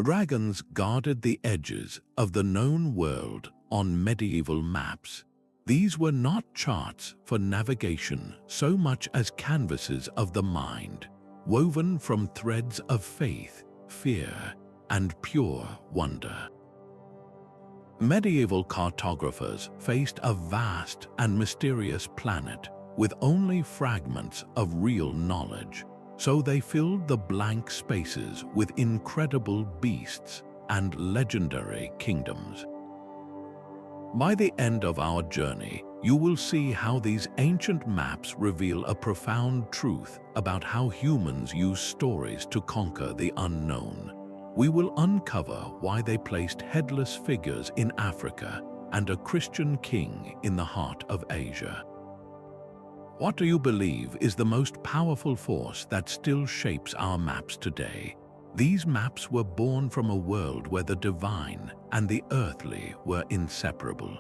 Dragons guarded the edges of the known world on medieval maps. These were not charts for navigation so much as canvases of the mind, woven from threads of faith, fear, and pure wonder. Medieval cartographers faced a vast and mysterious planet with only fragments of real knowledge, so they filled the blank spaces with incredible beasts and legendary kingdoms. By the end of our journey, you will see how these ancient maps reveal a profound truth about how humans use stories to conquer the unknown. We will uncover why they placed headless figures in Africa and a Christian king in the heart of Asia. What do you believe is the most powerful force that still shapes our maps today? These maps were born from a world where the divine and the earthly were inseparable.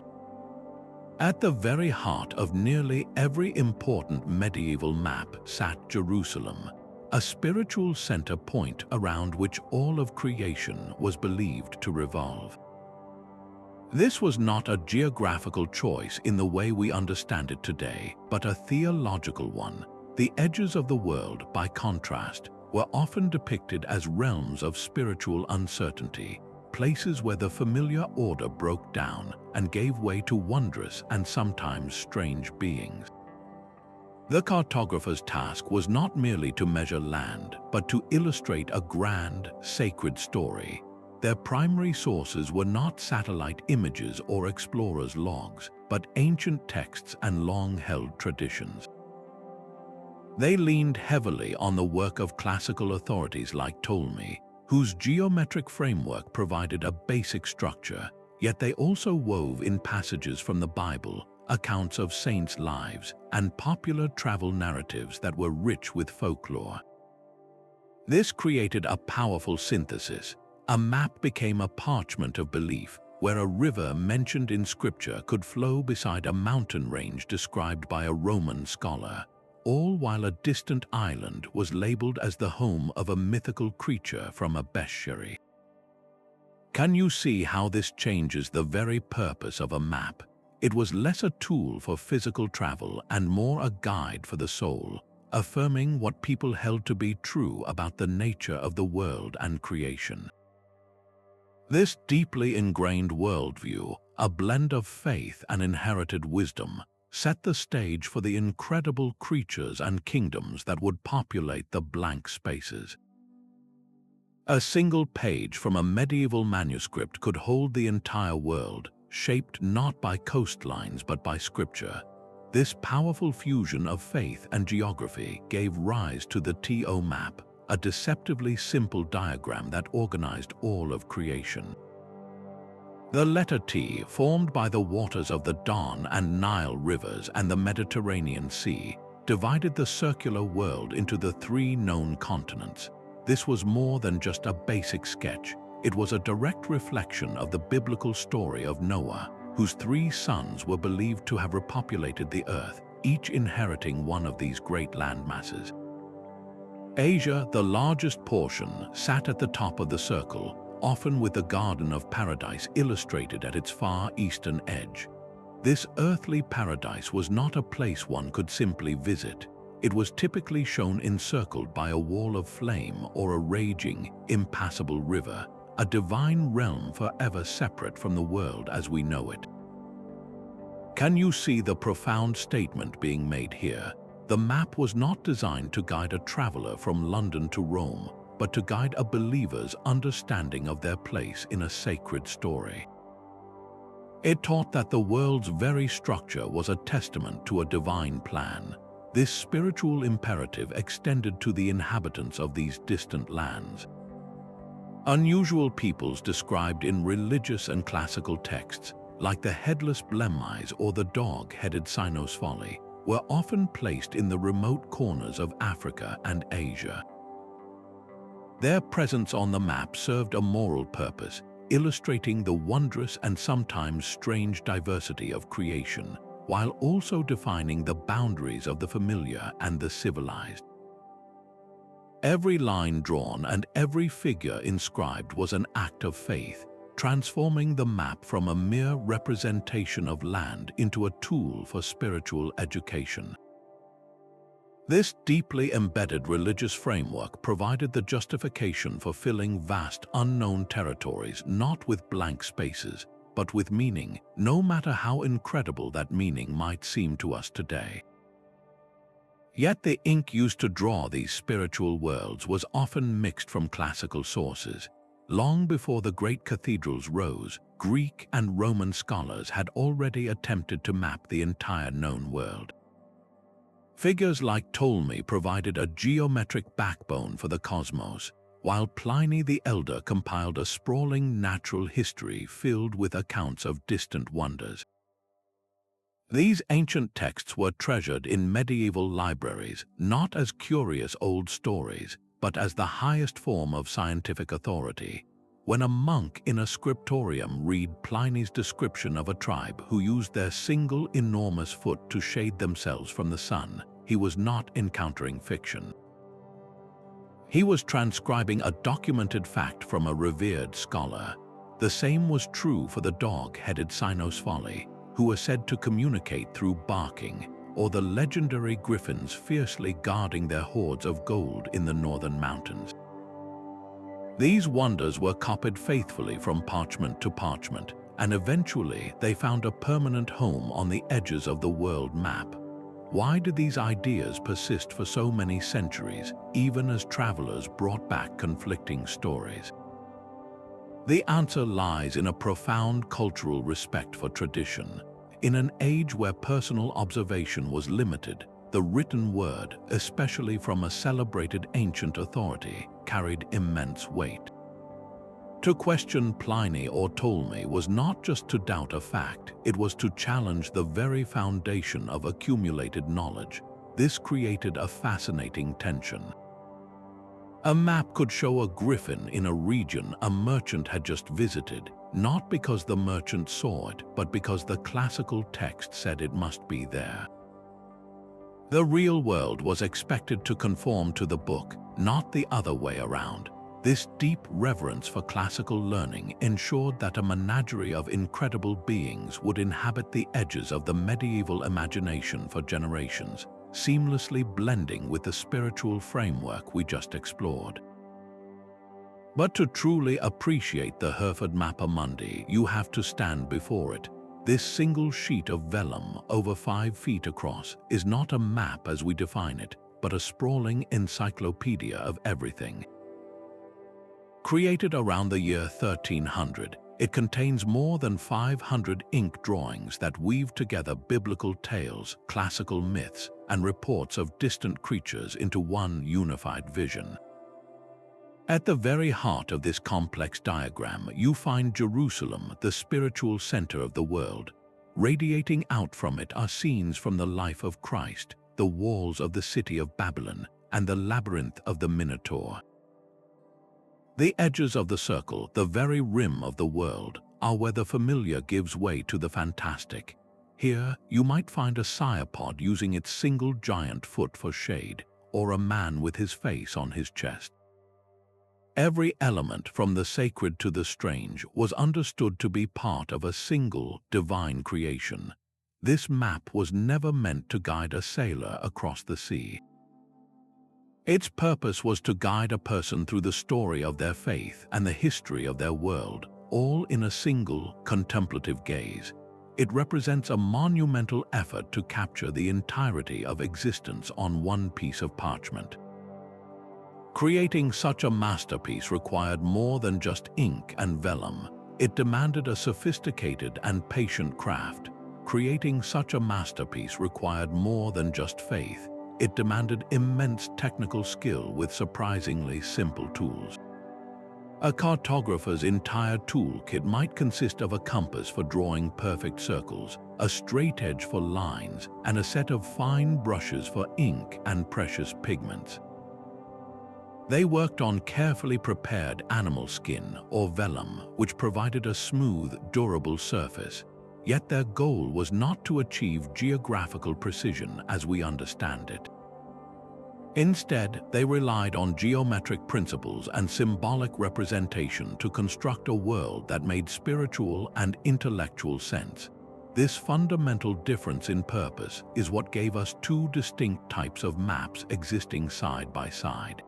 At the very heart of nearly every important medieval map sat Jerusalem, a spiritual center point around which all of creation was believed to revolve. This was not a geographical choice in the way we understand it today, but a theological one. The edges of the world, by contrast, were often depicted as realms of spiritual uncertainty, places where the familiar order broke down and gave way to wondrous and sometimes strange beings. The cartographer's task was not merely to measure land, but to illustrate a grand, sacred story. Their primary sources were not satellite images or explorers' logs, but ancient texts and long-held traditions. They leaned heavily on the work of classical authorities like Ptolemy, whose geometric framework provided a basic structure, yet they also wove in passages from the Bible, accounts of saints' lives, and popular travel narratives that were rich with folklore. This created a powerful synthesis. A map became a parchment of belief, where a river mentioned in scripture could flow beside a mountain range described by a Roman scholar, all while a distant island was labeled as the home of a mythical creature from a bestiary. Can you see how this changes the very purpose of a map? It was less a tool for physical travel and more a guide for the soul, affirming what people held to be true about the nature of the world and creation. This deeply ingrained worldview, a blend of faith and inherited wisdom, set the stage for the incredible creatures and kingdoms that would populate the blank spaces. A single page from a medieval manuscript could hold the entire world, shaped not by coastlines but by scripture. This powerful fusion of faith and geography gave rise to the TO map, a deceptively simple diagram that organized all of creation. The letter T, formed by the waters of the Don and Nile rivers and the Mediterranean Sea, divided the circular world into the three known continents. This was more than just a basic sketch. It was a direct reflection of the biblical story of Noah, whose 3 sons were believed to have repopulated the earth, each inheriting one of these great landmasses. Asia, the largest portion, sat at the top of the circle, often with the Garden of Paradise illustrated at its far eastern edge. This earthly paradise was not a place one could simply visit. It was typically shown encircled by a wall of flame or a raging, impassable river, a divine realm forever separate from the world as we know it. Can you see the profound statement being made here? The map was not designed to guide a traveler from London to Rome, but to guide a believer's understanding of their place in a sacred story. It taught that the world's very structure was a testament to a divine plan. This spiritual imperative extended to the inhabitants of these distant lands. Unusual peoples described in religious and classical texts, like the headless Blemmyae or the dog-headed Cynosphali, were often placed in the remote corners of Africa and Asia. Their presence on the map served a moral purpose, illustrating the wondrous and sometimes strange diversity of creation, while also defining the boundaries of the familiar and the civilized. Every line drawn and every figure inscribed was an act of faith, transforming the map from a mere representation of land into a tool for spiritual education. This deeply embedded religious framework provided the justification for filling vast unknown territories not with blank spaces, but with meaning, no matter how incredible that meaning might seem to us today. Yet the ink used to draw these spiritual worlds was often mixed from classical sources. Long before the great cathedrals rose, Greek and Roman scholars had already attempted to map the entire known world. Figures like Ptolemy provided a geometric backbone for the cosmos, while Pliny the Elder compiled a sprawling natural history filled with accounts of distant wonders. These ancient texts were treasured in medieval libraries not as curious old stories, but as the highest form of scientific authority. When a monk in a scriptorium read Pliny's description of a tribe who used their single enormous foot to shade themselves from the sun, he was not encountering fiction. He was transcribing a documented fact from a revered scholar. The same was true for the dog-headed cynosfolly, who were said to communicate through barking, or the legendary griffins fiercely guarding their hoards of gold in the northern mountains. These wonders were copied faithfully from parchment to parchment, and eventually they found a permanent home on the edges of the world map. Why did these ideas persist for so many centuries, even as travelers brought back conflicting stories? The answer lies in a profound cultural respect for tradition. In an age where personal observation was limited, the written word, especially from a celebrated ancient authority, carried immense weight. To question Pliny or Ptolemy was not just to doubt a fact, it was to challenge the very foundation of accumulated knowledge. This created a fascinating tension. A map could show a griffin in a region a merchant had just visited, not because the merchant saw it, but because the classical text said it must be there. The real world was expected to conform to the book, not the other way around. This deep reverence for classical learning ensured that a menagerie of incredible beings would inhabit the edges of the medieval imagination for generations, seamlessly blending with the spiritual framework we just explored. But to truly appreciate the Hereford Mappa Mundi, you have to stand before it. This single sheet of vellum, over 5 feet across, is not a map as we define it, but a sprawling encyclopedia of everything. Created around the year 1300, it contains more than 500 ink drawings that weave together biblical tales, classical myths, and reports of distant creatures into one unified vision. At the very heart of this complex diagram, you find Jerusalem, the spiritual center of the world. Radiating out from it are scenes from the life of Christ, the walls of the city of Babylon, and the labyrinth of the Minotaur. The edges of the circle, the very rim of the world, are where the familiar gives way to the fantastic. Here, you might find a cypod using its single giant foot for shade, or a man with his face on his chest. Every element, from the sacred to the strange, was understood to be part of a single divine creation. This map was never meant to guide a sailor across the sea. Its purpose was to guide a person through the story of their faith and the history of their world, all in a single, contemplative gaze. It represents a monumental effort to capture the entirety of existence on one piece of parchment. Creating such a masterpiece required more than just ink and vellum. It demanded a sophisticated and patient craft. Creating such a masterpiece required more than just faith. It demanded immense technical skill with surprisingly simple tools. A cartographer's entire toolkit might consist of a compass for drawing perfect circles, a straight edge for lines, and a set of fine brushes for ink and precious pigments. They worked on carefully prepared animal skin or vellum, which provided a smooth, durable surface. Yet their goal was not to achieve geographical precision as we understand it. Instead, they relied on geometric principles and symbolic representation to construct a world that made spiritual and intellectual sense. This fundamental difference in purpose is what gave us two distinct types of maps existing side by side.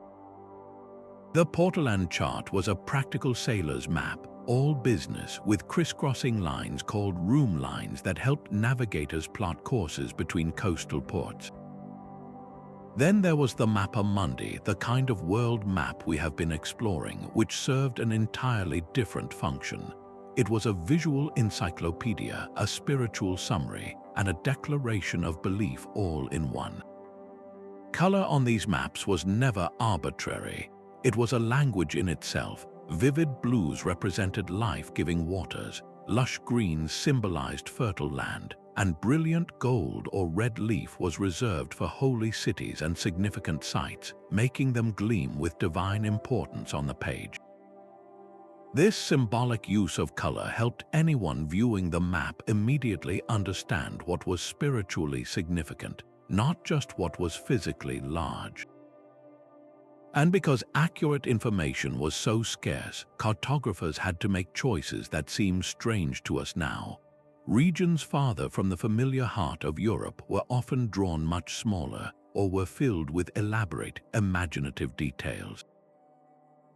The Portolan chart was a practical sailor's map, all business, with crisscrossing lines called room lines that helped navigators plot courses between coastal ports. Then there was the Mappa Mundi, the kind of world map we have been exploring, which served an entirely different function. It was a visual encyclopedia, a spiritual summary, and a declaration of belief all in one. Color on these maps was never arbitrary. It was a language in itself. Vivid blues represented life-giving waters, lush greens symbolized fertile land, and brilliant gold or red leaf was reserved for holy cities and significant sites, making them gleam with divine importance on the page. This symbolic use of color helped anyone viewing the map immediately understand what was spiritually significant, not just what was physically large. And because accurate information was so scarce, cartographers had to make choices that seem strange to us now. Regions farther from the familiar heart of Europe were often drawn much smaller or were filled with elaborate, imaginative details.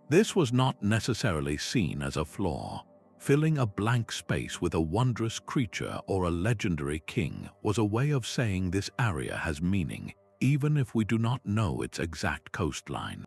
This was not necessarily seen as a flaw. Filling a blank space with a wondrous creature or a legendary king was a way of saying this area has meaning, even if we do not know its exact coastline.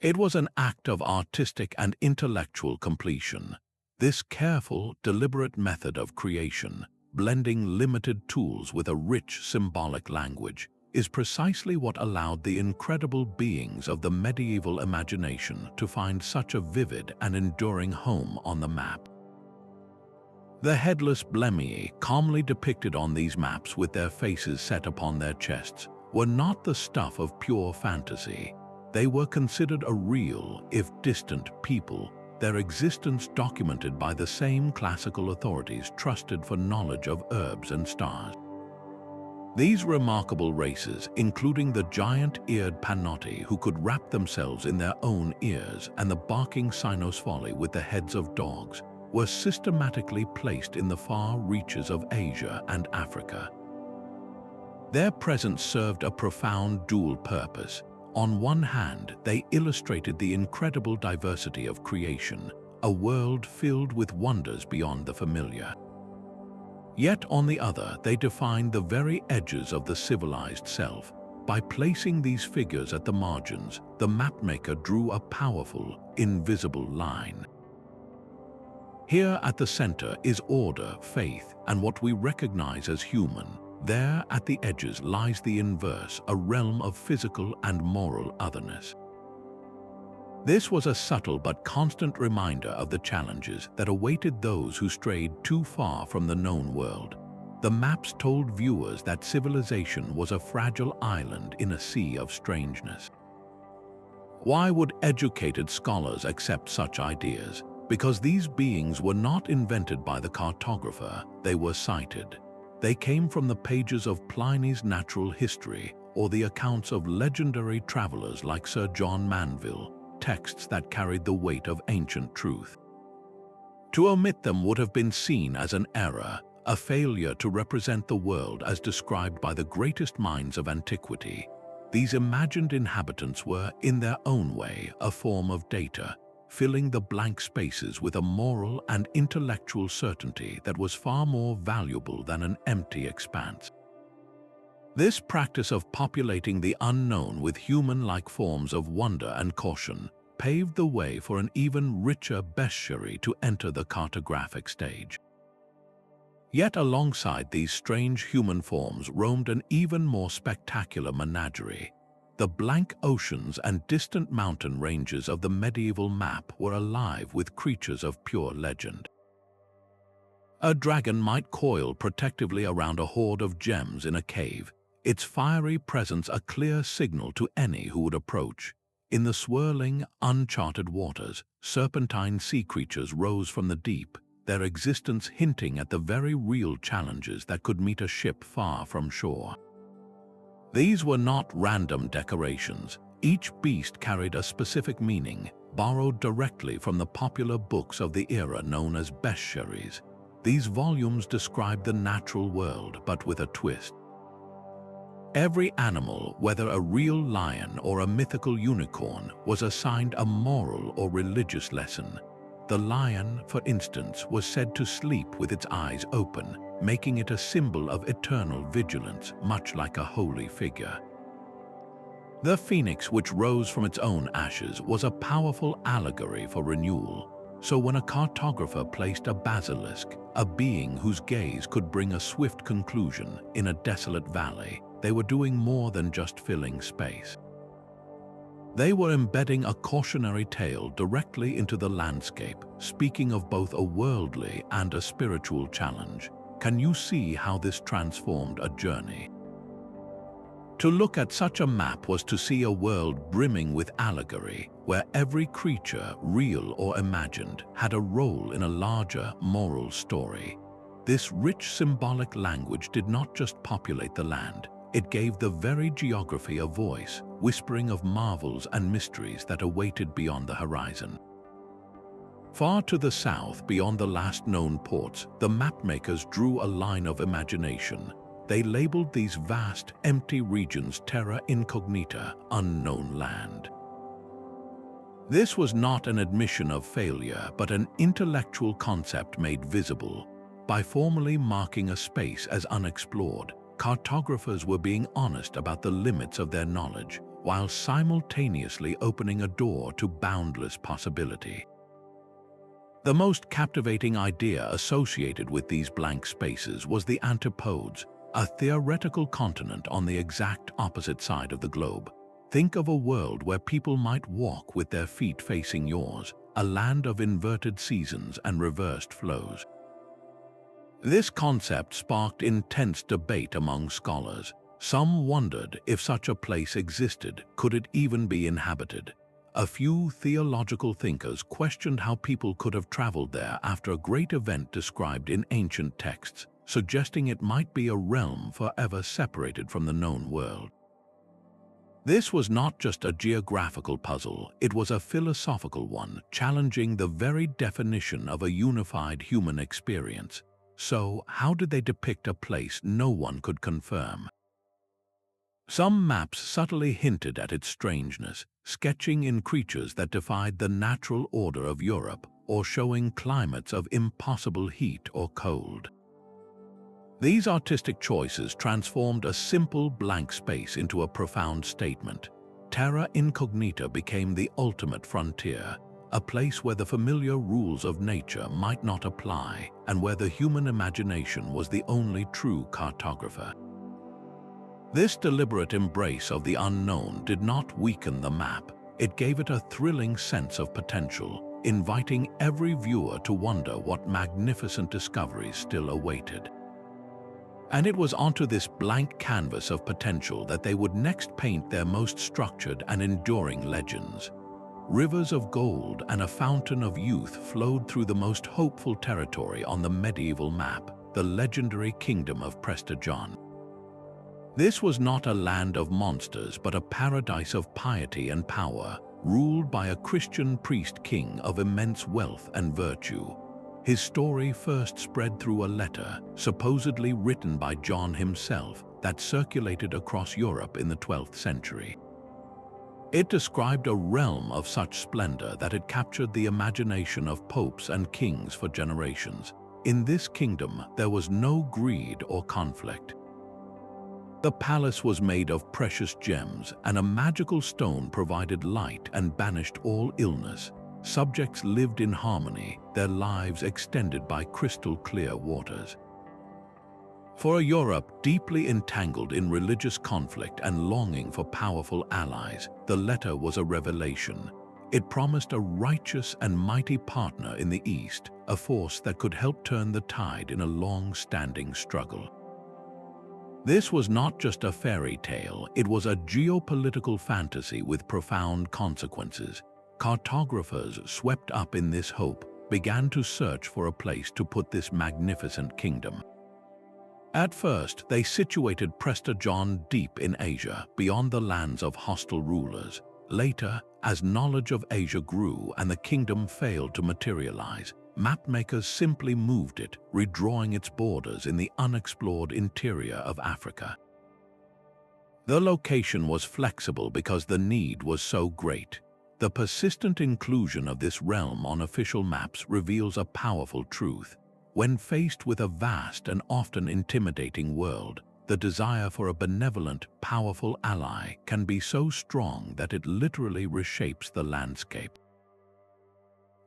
It was an act of artistic and intellectual completion. This careful, deliberate method of creation, blending limited tools with a rich symbolic language, is precisely what allowed the incredible beings of the medieval imagination to find such a vivid and enduring home on the map. The headless Blemmyae, calmly depicted on these maps with their faces set upon their chests, were not the stuff of pure fantasy. They were considered a real, if distant, people, their existence documented by the same classical authorities trusted for knowledge of herbs and stars. These remarkable races, including the giant-eared Panotti who could wrap themselves in their own ears and the barking Cynosphali with the heads of dogs, were systematically placed in the far reaches of Asia and Africa. Their presence served a profound dual purpose. On one hand, they illustrated the incredible diversity of creation, a world filled with wonders beyond the familiar. Yet on the other, they defined the very edges of the civilized self. By placing these figures at the margins, the mapmaker drew a powerful, invisible line. Here at the center is order, faith, and what we recognize as human. There, at the edges, lies the inverse, a realm of physical and moral otherness. This was a subtle but constant reminder of the challenges that awaited those who strayed too far from the known world. The maps told viewers that civilization was a fragile island in a sea of strangeness. Why would educated scholars accept such ideas? Because these beings were not invented by the cartographer, they were cited. They came from the pages of Pliny's Natural History or the accounts of legendary travelers like Sir John Manville, texts that carried the weight of ancient truth. To omit them would have been seen as an error, a failure to represent the world as described by the greatest minds of antiquity. These imagined inhabitants were, in their own way, a form of data, filling the blank spaces with a moral and intellectual certainty that was far more valuable than an empty expanse. This practice of populating the unknown with human-like forms of wonder and caution paved the way for an even richer Bestiary to enter the cartographic stage. Yet alongside these strange human forms roamed an even more spectacular menagerie. The blank oceans and distant mountain ranges of the medieval map were alive with creatures of pure legend. A dragon might coil protectively around a hoard of gems in a cave, its fiery presence a clear signal to any who would approach. In the swirling, uncharted waters, serpentine sea creatures rose from the deep, their existence hinting at the very real challenges that could meet a ship far from shore. These were not random decorations. Each beast carried a specific meaning, borrowed directly from the popular books of the era known as Bestiaries. These volumes described the natural world, but with a twist. Every animal, whether a real lion or a mythical unicorn, was assigned a moral or religious lesson. The lion, for instance, was said to sleep with its eyes open, making it a symbol of eternal vigilance, much like a holy figure. The phoenix, which rose from its own ashes, was a powerful allegory for renewal. So when a cartographer placed a basilisk, a being whose gaze could bring a swift conclusion, in a desolate valley, they were doing more than just filling space. They were embedding a cautionary tale directly into the landscape, speaking of both a worldly and a spiritual challenge. Can you see how this transformed a journey? To look at such a map was to see a world brimming with allegory, where every creature, real or imagined, had a role in a larger moral story. This rich symbolic language did not just populate the land, it gave the very geography a voice, whispering of marvels and mysteries that awaited beyond the horizon. Far to the south, beyond the last known ports, the mapmakers drew a line of imagination. They labeled these vast, empty regions Terra Incognita, unknown land. This was not an admission of failure, but an intellectual concept made visible. By formally marking a space as unexplored, cartographers were being honest about the limits of their knowledge, while simultaneously opening a door to boundless possibility. The most captivating idea associated with these blank spaces was the Antipodes, a theoretical continent on the exact opposite side of the globe. Think of a world where people might walk with their feet facing yours, a land of inverted seasons and reversed flows. This concept sparked intense debate among scholars. Some wondered if such a place existed, could it even be inhabited? A few theological thinkers questioned how people could have traveled there after a great event described in ancient texts, suggesting it might be a realm forever separated from the known world. This was not just a geographical puzzle, it was a philosophical one, challenging the very definition of a unified human experience. So, how did they depict a place no one could confirm? Some maps subtly hinted at its strangeness, sketching in creatures that defied the natural order of Europe, or showing climates of impossible heat or cold. These artistic choices transformed a simple blank space into a profound statement. Terra Incognita became the ultimate frontier, a place where the familiar rules of nature might not apply, and where the human imagination was the only true cartographer. This deliberate embrace of the unknown did not weaken the map. It gave it a thrilling sense of potential, inviting every viewer to wonder what magnificent discoveries still awaited. And it was onto this blank canvas of potential that they would next paint their most structured and enduring legends. Rivers of gold and a fountain of youth flowed through the most hopeful territory on the medieval map, the legendary kingdom of Prester. This was not a land of monsters, but a paradise of piety and power, ruled by a Christian priest-king of immense wealth and virtue. His story first spread through a letter, supposedly written by John himself, that circulated across Europe in the 12th century. It described a realm of such splendor that it captured the imagination of popes and kings for generations. In this kingdom, there was no greed or conflict. The palace was made of precious gems, and a magical stone provided light and banished all illness. Subjects lived in harmony, their lives extended by crystal-clear waters. For a Europe deeply entangled in religious conflict and longing for powerful allies, the letter was a revelation. It promised a righteous and mighty partner in the East, a force that could help turn the tide in a long-standing struggle. This was not just a fairy tale, it was a geopolitical fantasy with profound consequences. Cartographers, swept up in this hope, began to search for a place to put this magnificent kingdom. At first, they situated Prester John deep in Asia, beyond the lands of hostile rulers. Later, as knowledge of Asia grew and the kingdom failed to materialize, mapmakers simply moved it, redrawing its borders in the unexplored interior of Africa. The location was flexible because the need was so great. The persistent inclusion of this realm on official maps reveals a powerful truth. When faced with a vast and often intimidating world, the desire for a benevolent, powerful ally can be so strong that it literally reshapes the landscape.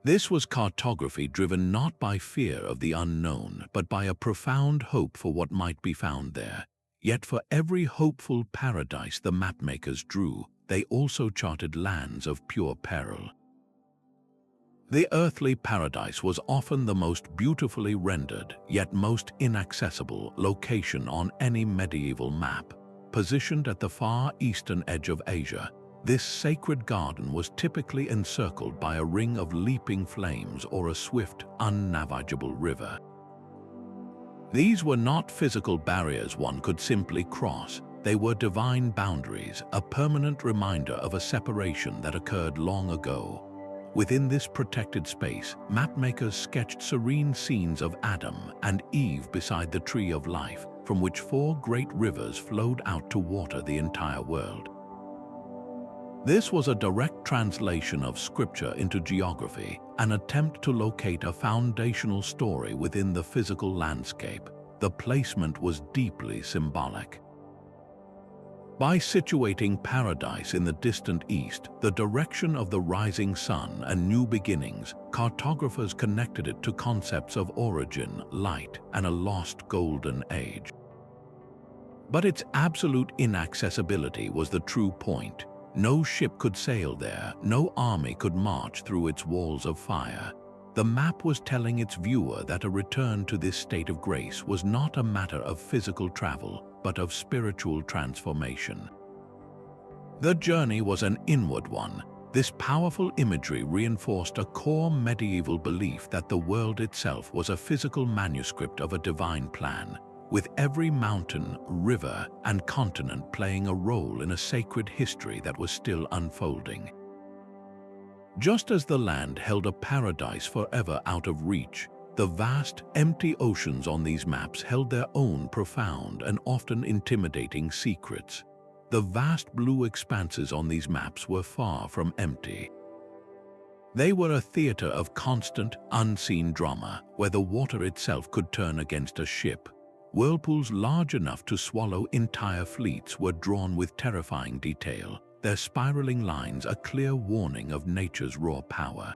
This was cartography driven not by fear of the unknown, but by a profound hope for what might be found there. Yet for every hopeful paradise the mapmakers drew, they also charted lands of pure peril. The earthly paradise was often the most beautifully rendered, yet most inaccessible location on any medieval map. Positioned at the far eastern edge of Asia, this sacred garden was typically encircled by a ring of leaping flames or a swift, unnavigable river. These were not physical barriers one could simply cross. They were divine boundaries, a permanent reminder of a separation that occurred long ago. Within this protected space, mapmakers sketched serene scenes of Adam and Eve beside the tree of life, from which 4 great rivers flowed out to water the entire world. This was a direct translation of scripture into geography, an attempt to locate a foundational story within the physical landscape. The placement was deeply symbolic. By situating paradise in the distant east, the direction of the rising sun and new beginnings, cartographers connected it to concepts of origin, light, and a lost golden age. But its absolute inaccessibility was the true point. No ship could sail there, no army could march through its walls of fire. The map was telling its viewer that a return to this state of grace was not a matter of physical travel, but of spiritual transformation. The journey was an inward one. This powerful imagery reinforced a core medieval belief that the world itself was a physical manuscript of a divine plan, with every mountain, river, and continent playing a role in a sacred history that was still unfolding. Just as the land held a paradise forever out of reach, the vast, empty oceans on these maps held their own profound and often intimidating secrets. The vast blue expanses on these maps were far from empty. They were a theater of constant, unseen drama, where the water itself could turn against a ship. Whirlpools large enough to swallow entire fleets were drawn with terrifying detail, their spiraling lines a clear warning of nature's raw power.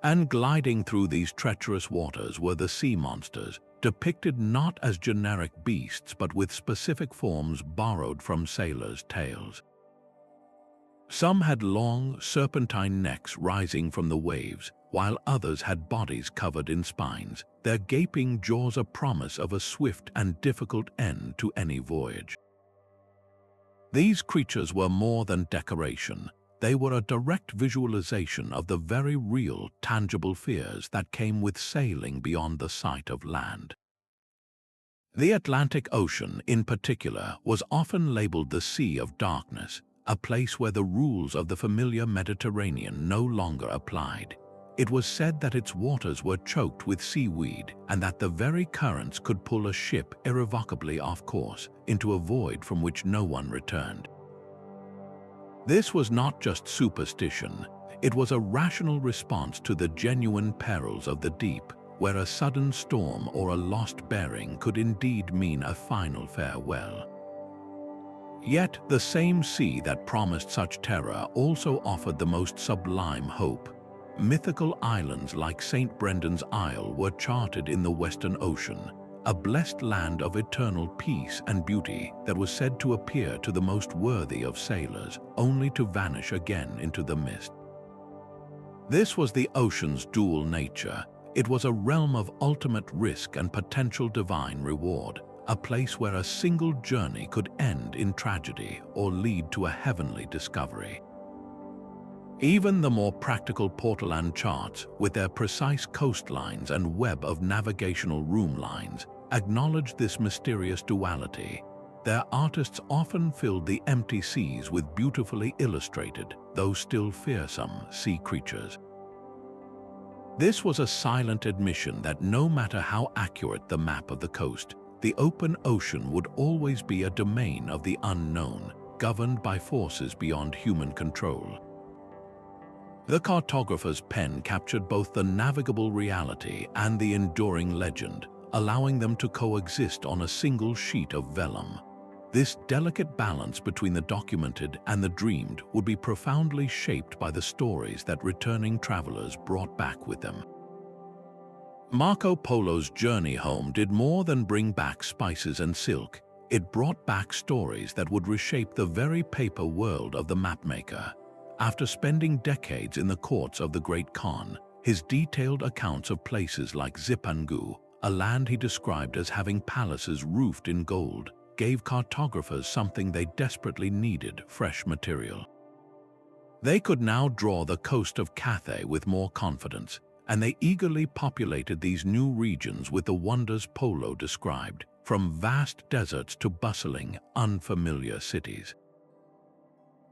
And gliding through these treacherous waters were the sea monsters, depicted not as generic beasts but with specific forms borrowed from sailors' tales. Some had long, serpentine necks rising from the waves, while others had bodies covered in spines, their gaping jaws a promise of a swift and difficult end to any voyage. These creatures were more than decoration. They were a direct visualization of the very real, tangible fears that came with sailing beyond the sight of land. The Atlantic Ocean, in particular, was often labeled the Sea of Darkness, a place where the rules of the familiar Mediterranean no longer applied. It was said that its waters were choked with seaweed and that the very currents could pull a ship irrevocably off course into a void from which no one returned. This was not just superstition, it was a rational response to the genuine perils of the deep, where a sudden storm or a lost bearing could indeed mean a final farewell. Yet the same sea that promised such terror also offered the most sublime hope. Mythical islands like St. Brendan's Isle were charted in the Western Ocean, a blessed land of eternal peace and beauty that was said to appear to the most worthy of sailors, only to vanish again into the mist. This was the ocean's dual nature. It was a realm of ultimate risk and potential divine reward, a place where a single journey could end in tragedy or lead to a heavenly discovery. Even the more practical Portoland charts, with their precise coastlines and web of navigational room lines, acknowledged this mysterious duality. Their artists often filled the empty seas with beautifully illustrated, though still fearsome, sea creatures. This was a silent admission that no matter how accurate the map of the coast, the open ocean would always be a domain of the unknown, governed by forces beyond human control. The cartographer's pen captured both the navigable reality and the enduring legend, allowing them to coexist on a single sheet of vellum. This delicate balance between the documented and the dreamed would be profoundly shaped by the stories that returning travelers brought back with them. Marco Polo's journey home did more than bring back spices and silk. It brought back stories that would reshape the very paper world of the mapmaker. After spending decades in the courts of the Great Khan, his detailed accounts of places like Zipangu, a land he described as having palaces roofed in gold, gave cartographers something they desperately needed: fresh material. They could now draw the coast of Cathay with more confidence, and they eagerly populated these new regions with the wonders Polo described, from vast deserts to bustling, unfamiliar cities.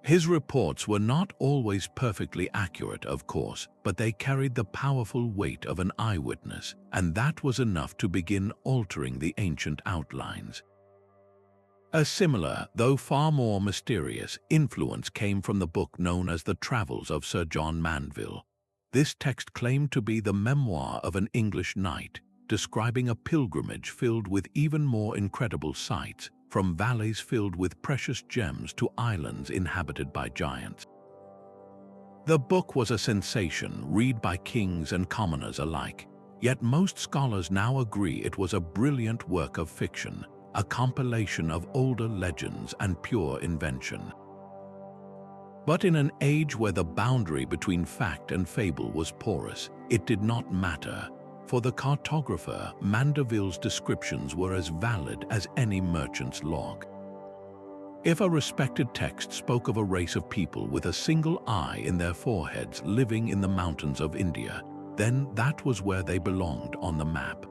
His reports were not always perfectly accurate, of course, but they carried the powerful weight of an eyewitness, and that was enough to begin altering the ancient outlines. A similar, though far more mysterious, influence came from the book known as The Travels of Sir John Mandeville. This text claimed to be the memoir of an English knight, describing a pilgrimage filled with even more incredible sights, from valleys filled with precious gems to islands inhabited by giants. The book was a sensation, read by kings and commoners alike, yet most scholars now agree it was a brilliant work of fiction, a compilation of older legends and pure invention. But in an age where the boundary between fact and fable was porous, it did not matter. For the cartographer, Mandeville's descriptions were as valid as any merchant's log. If a respected text spoke of a race of people with a single eye in their foreheads living in the mountains of India, then that was where they belonged on the map.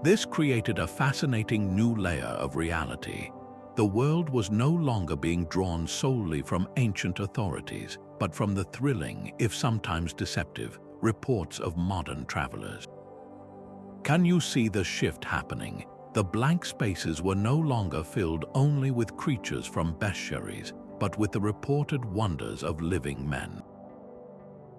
This created a fascinating new layer of reality. The world was no longer being drawn solely from ancient authorities, but from the thrilling, if sometimes deceptive, reports of modern travelers. Can you see the shift happening? The blank spaces were no longer filled only with creatures from bestiaries, but with the reported wonders of living men.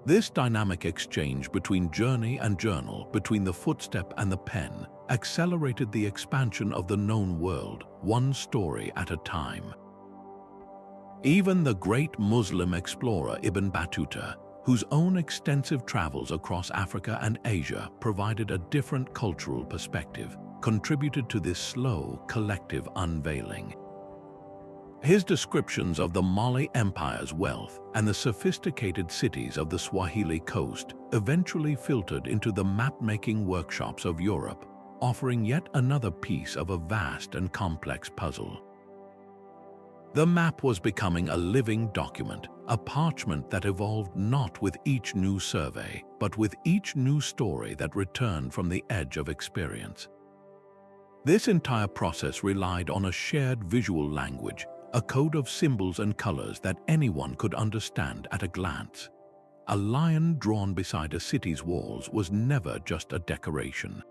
This dynamic exchange between journey and journal, between the footstep and the pen, accelerated the expansion of the known world, one story at a time. Even the great Muslim explorer Ibn Battuta, whose own extensive travels across Africa and Asia provided a different cultural perspective, contributed to this slow, collective unveiling. His descriptions of the Mali Empire's wealth and the sophisticated cities of the Swahili coast eventually filtered into the map-making workshops of Europe, offering yet another piece of a vast and complex puzzle. The map was becoming a living document, a parchment that evolved not with each new survey, but with each new story that returned from the edge of experience. This entire process relied on a shared visual language, a code of symbols and colors that anyone could understand at a glance. A lion drawn beside a city's walls was never just a decoration.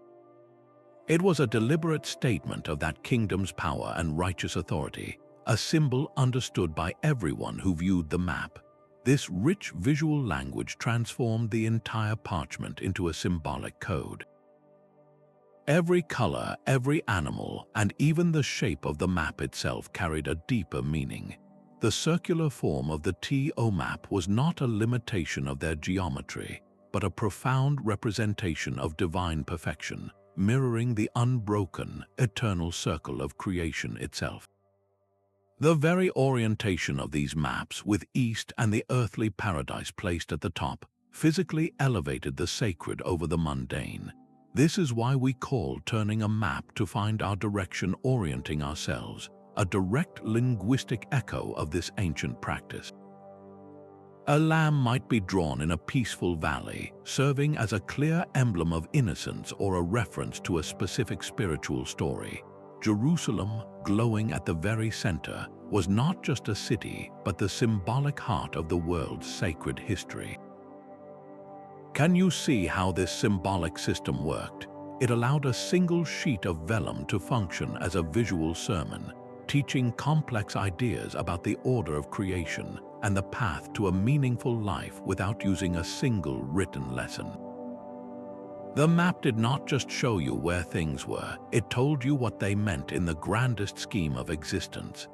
It was a deliberate statement of that kingdom's power and righteous authority, a symbol understood by everyone who viewed the map. This rich visual language transformed the entire parchment into a symbolic code. Every color, every animal, and even the shape of the map itself carried a deeper meaning. The circular form of the TO map was not a limitation of their geometry, but a profound representation of divine perfection, mirroring the unbroken, eternal circle of creation itself. The very orientation of these maps, with East and the earthly paradise placed at the top, physically elevated the sacred over the mundane. This is why we call turning a map to find our direction orienting ourselves, a direct linguistic echo of this ancient practice. A lamb might be drawn in a peaceful valley, serving as a clear emblem of innocence or a reference to a specific spiritual story. Jerusalem, glowing at the very center, was not just a city, but the symbolic heart of the world's sacred history. Can you see how this symbolic system worked? It allowed a single sheet of vellum to function as a visual sermon, teaching complex ideas about the order of creation and the path to a meaningful life without using a single written lesson. The map did not just show you where things were, it told you what they meant in the grandest scheme of existence.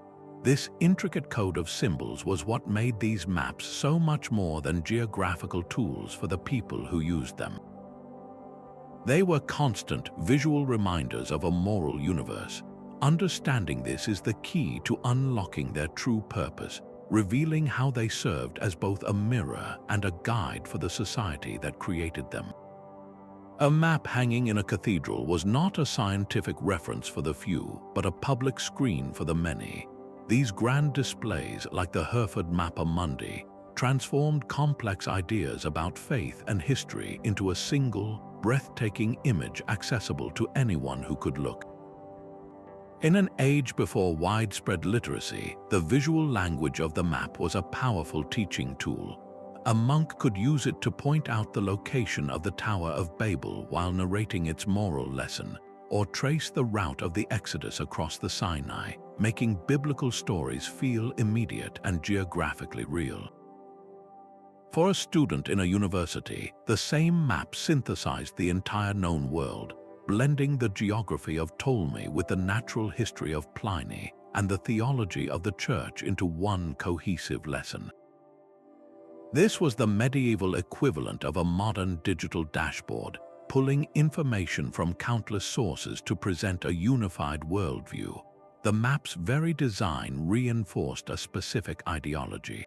This intricate code of symbols was what made these maps so much more than geographical tools for the people who used them. They were constant visual reminders of a moral universe. Understanding this is the key to unlocking their true purpose, revealing how they served as both a mirror and a guide for the society that created them. A map hanging in a cathedral was not a scientific reference for the few, but a public screen for the many. These grand displays, like the Hereford Mappa Mundi, transformed complex ideas about faith and history into a single, breathtaking image accessible to anyone who could look. In an age before widespread literacy, the visual language of the map was a powerful teaching tool. A monk could use it to point out the location of the Tower of Babel while narrating its moral lesson, or trace the route of the Exodus across the Sinai, making biblical stories feel immediate and geographically real. For a student in a university, the same map synthesized the entire known world, blending the geography of Ptolemy with the natural history of Pliny and the theology of the Church into one cohesive lesson. This was the medieval equivalent of a modern digital dashboard, pulling information from countless sources to present a unified worldview. The map's very design reinforced a specific ideology.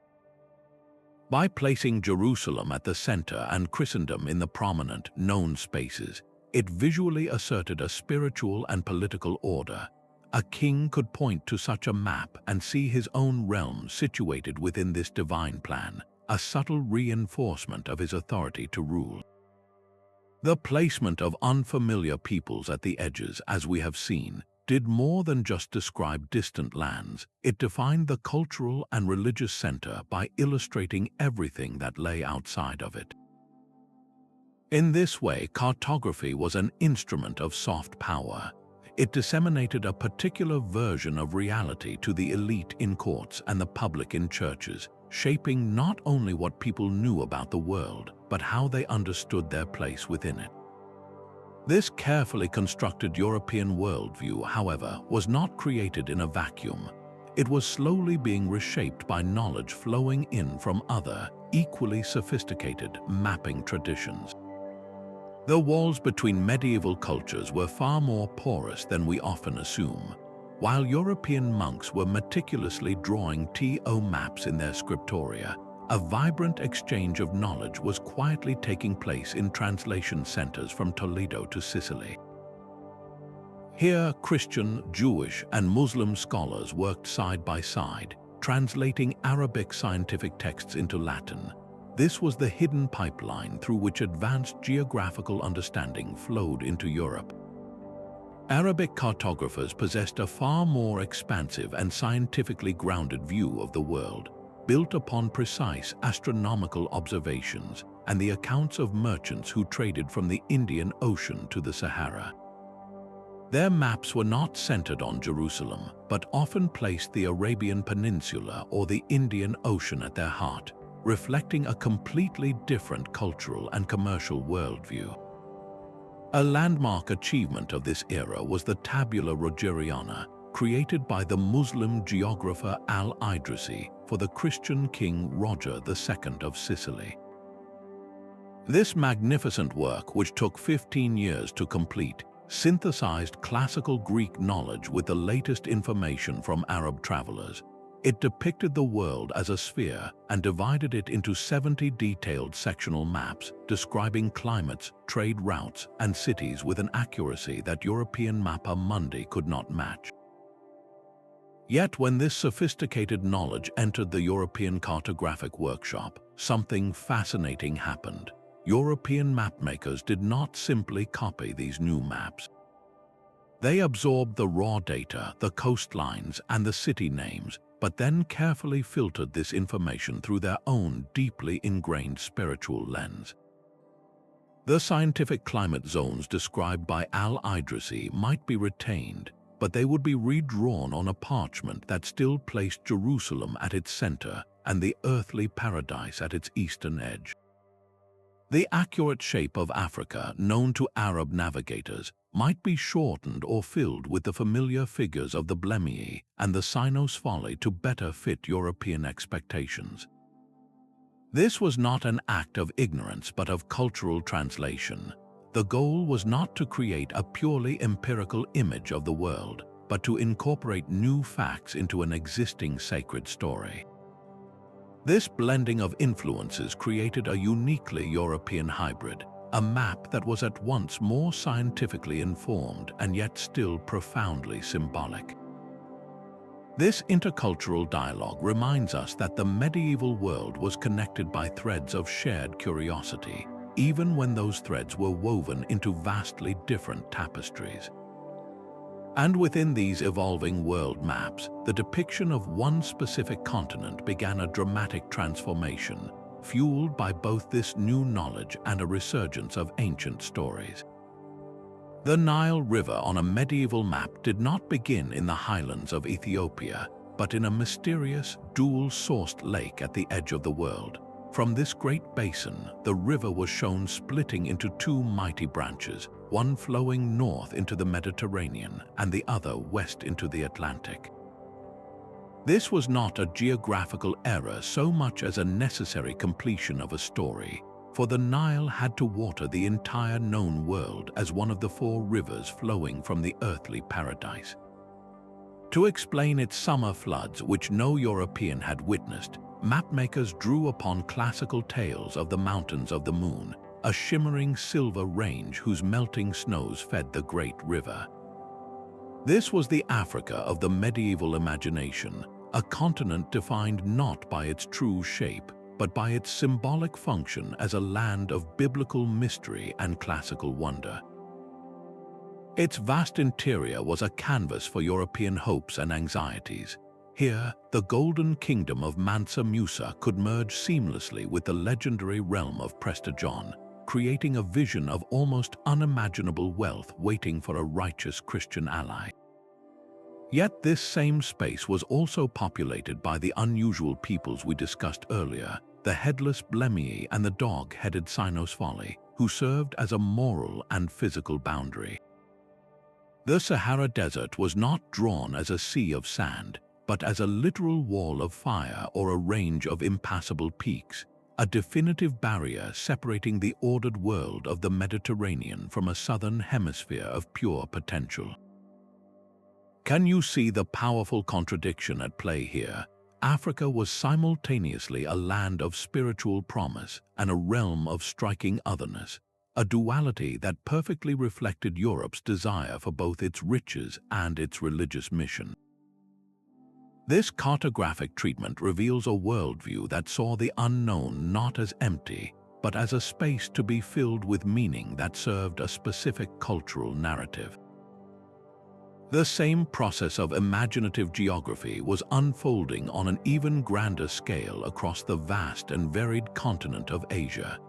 By placing Jerusalem at the center and Christendom in the prominent, known spaces, it visually asserted a spiritual and political order. A king could point to such a map and see his own realm situated within this divine plan, a subtle reinforcement of his authority to rule. The placement of unfamiliar peoples at the edges, as we have seen, did more than just describe distant lands. It defined the cultural and religious center by illustrating everything that lay outside of it. In this way, cartography was an instrument of soft power. It disseminated a particular version of reality to the elite in courts and the public in churches, shaping not only what people knew about the world, but how they understood their place within it. This carefully constructed European worldview, however, was not created in a vacuum. It was slowly being reshaped by knowledge flowing in from other, equally sophisticated mapping traditions. The walls between medieval cultures were far more porous than we often assume. While European monks were meticulously drawing TO maps in their scriptoria, a vibrant exchange of knowledge was quietly taking place in translation centers from Toledo to Sicily. Here, Christian, Jewish, and Muslim scholars worked side by side, translating Arabic scientific texts into Latin. This was the hidden pipeline through which advanced geographical understanding flowed into Europe. Arabic cartographers possessed a far more expansive and scientifically grounded view of the world, built upon precise astronomical observations and the accounts of merchants who traded from the Indian Ocean to the Sahara. Their maps were not centered on Jerusalem, but often placed the Arabian Peninsula or the Indian Ocean at their heart, reflecting a completely different cultural and commercial worldview. A landmark achievement of this era was the Tabula Rogeriana, created by the Muslim geographer al-Idrisi for the Christian king Roger II of Sicily. This magnificent work, which took 15 years to complete, synthesized classical Greek knowledge with the latest information from Arab travelers. It depicted the world as a sphere and divided it into 70 detailed sectional maps describing climates, trade routes, and cities with an accuracy that European Mappa Mundi could not match. Yet when this sophisticated knowledge entered the European cartographic workshop, something fascinating happened. European mapmakers did not simply copy these new maps. They absorbed the raw data, the coastlines, and the city names, but then carefully filtered this information through their own deeply ingrained spiritual lens. The scientific climate zones described by Al-Idrisi might be retained, but they would be redrawn on a parchment that still placed Jerusalem at its center and the earthly paradise at its eastern edge. The accurate shape of Africa, known to Arab navigators, might be shortened or filled with the familiar figures of the Blemmyae and the Cynosphali to better fit European expectations. This was not an act of ignorance but of cultural translation. The goal was not to create a purely empirical image of the world, but to incorporate new facts into an existing sacred story. This blending of influences created a uniquely European hybrid, a map that was at once more scientifically informed and yet still profoundly symbolic. This intercultural dialogue reminds us that the medieval world was connected by threads of shared curiosity, even when those threads were woven into vastly different tapestries. And within these evolving world maps, the depiction of one specific continent began a dramatic transformation, fueled by both this new knowledge and a resurgence of ancient stories. The Nile River on a medieval map did not begin in the highlands of Ethiopia, but in a mysterious, dual-sourced lake at the edge of the world. From this great basin, the river was shown splitting into two mighty branches, one flowing north into the Mediterranean and the other west into the Atlantic. This was not a geographical error so much as a necessary completion of a story, for the Nile had to water the entire known world as one of the four rivers flowing from the earthly paradise. To explain its summer floods, which no European had witnessed, mapmakers drew upon classical tales of the Mountains of the Moon, a shimmering silver range whose melting snows fed the great river. This was the Africa of the medieval imagination, a continent defined not by its true shape, but by its symbolic function as a land of biblical mystery and classical wonder. Its vast interior was a canvas for European hopes and anxieties. Here, the golden kingdom of Mansa Musa could merge seamlessly with the legendary realm of Prester John, creating a vision of almost unimaginable wealth waiting for a righteous Christian ally. Yet this same space was also populated by the unusual peoples we discussed earlier, the headless Blemmyae and the dog-headed Cynosphali, who served as a moral and physical boundary. The Sahara Desert was not drawn as a sea of sand, but as a literal wall of fire or a range of impassable peaks, a definitive barrier separating the ordered world of the Mediterranean from a southern hemisphere of pure potential. Can you see the powerful contradiction at play here? Africa was simultaneously a land of spiritual promise and a realm of striking otherness, a duality that perfectly reflected Europe's desire for both its riches and its religious mission. This cartographic treatment reveals a worldview that saw the unknown not as empty, but as a space to be filled with meaning that served a specific cultural narrative. The same process of imaginative geography was unfolding on an even grander scale across the vast and varied continent of Asia.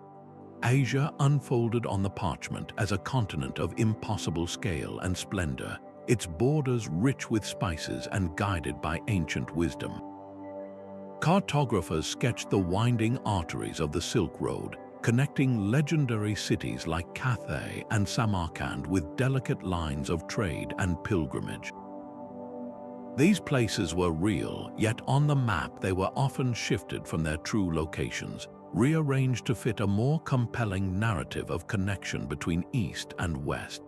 Asia unfolded on the parchment as a continent of impossible scale and splendor, its borders rich with spices and guided by ancient wisdom. Cartographers sketched the winding arteries of the Silk Road, connecting legendary cities like Cathay and Samarkand with delicate lines of trade and pilgrimage. These places were real, yet on the map they were often shifted from their true locations, rearranged to fit a more compelling narrative of connection between East and West.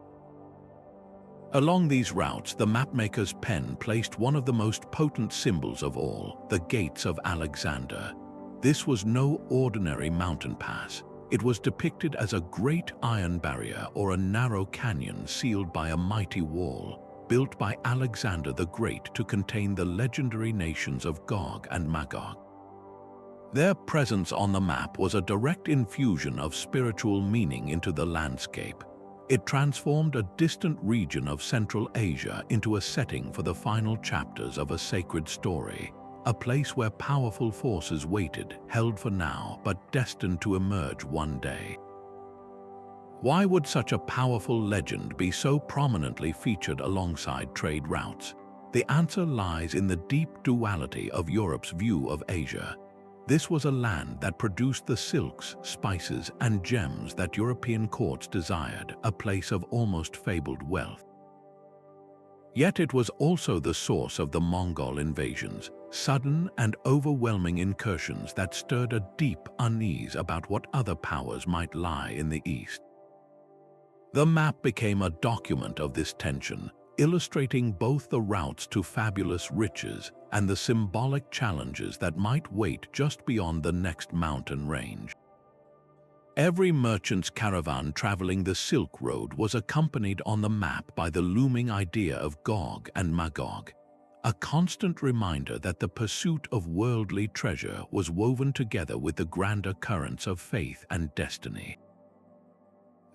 Along these routes, the mapmaker's pen placed one of the most potent symbols of all, the Gates of Alexander. This was no ordinary mountain pass. It was depicted as a great iron barrier or a narrow canyon sealed by a mighty wall, built by Alexander the Great to contain the legendary nations of Gog and Magog. Their presence on the map was a direct infusion of spiritual meaning into the landscape. It transformed a distant region of Central Asia into a setting for the final chapters of a sacred story, a place where powerful forces waited, held for now, but destined to emerge one day. Why would such a powerful legend be so prominently featured alongside trade routes? The answer lies in the deep duality of Europe's view of Asia. This was a land that produced the silks, spices, and gems that European courts desired, a place of almost fabled wealth. Yet it was also the source of the Mongol invasions, sudden and overwhelming incursions that stirred a deep unease about what other powers might lie in the east. The map became a document of this tension, illustrating both the routes to fabulous riches and the symbolic challenges that might wait just beyond the next mountain range. Every merchant's caravan traveling the Silk Road was accompanied on the map by the looming idea of Gog and Magog, a constant reminder that the pursuit of worldly treasure was woven together with the grander currents of faith and destiny.